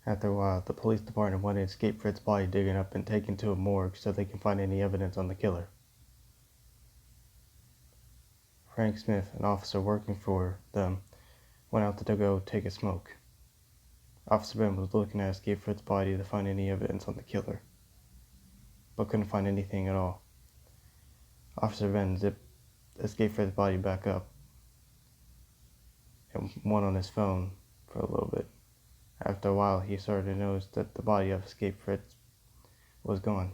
After a while, the police department wanted Escape Fred's body digging up and taken to a morgue so they can find any evidence on the killer. Frank Smith, an officer working for them, went out to go take a smoke. Officer Ben was looking at Escape Fred's body to find any evidence on the killer, but couldn't find anything at all. Officer Ben zipped Escape Fred's body back up and went on his phone for a little bit. After a while, he started to notice that the body of Escape Fred was gone.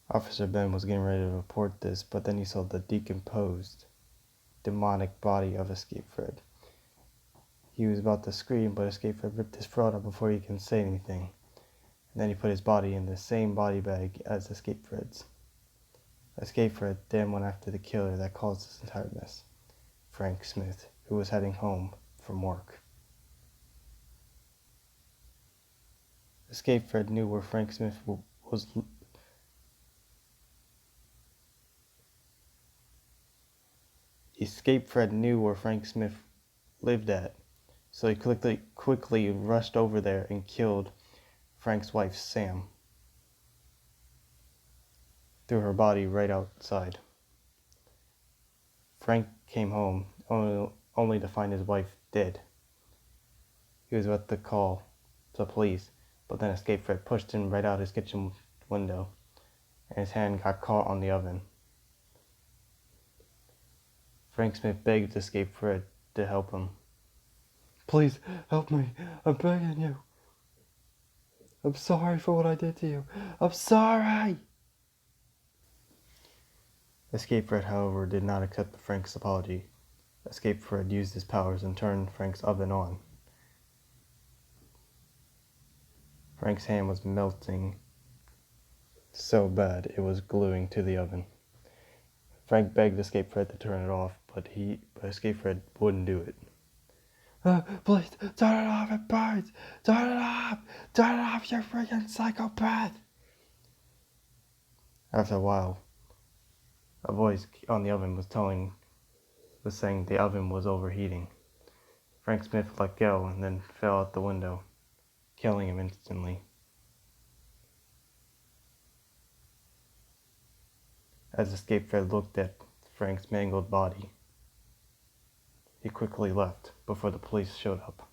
Officer Ben was getting ready to report this, but then he saw the decomposed, demonic body of Escape Fred. He was about to scream, but Escape Fred ripped his throat out before he could say anything. And then he put his body in the same body bag as Escape Fred's. Escape Fred then went after the killer that caused this entire mess, Frank Smith, who was heading home from work. Escape Fred knew where Frank Smith was. Escape Fred knew where Frank Smith lived at, so he quickly rushed over there and killed Frank's wife, Sam. Threw her body right outside. Frank came home only to find his wife dead. He was about to call the police, but then Escape Fred pushed him right out his kitchen window, and his hand got caught on the oven. Frank Smith begged Escape Fred to help him. "Please help me, I'm begging you. I'm sorry for what I did to you. I'm sorry!" Escape Fred, however, did not accept Frank's apology. Escape Fred used his powers and turned Frank's oven on. Frank's hand was melting so bad it was gluing to the oven. Frank begged Escape Fred to turn it off, but Escape Fred wouldn't do it. "Please, turn it off, it burns! Turn it off! Turn it off, you freaking psychopath!" After a while, a voice on the oven was saying the oven was overheating. Frank Smith let go and then fell out the window, killing him instantly. As Escape Fred looked at Frank's mangled body, he quickly left before the police showed up.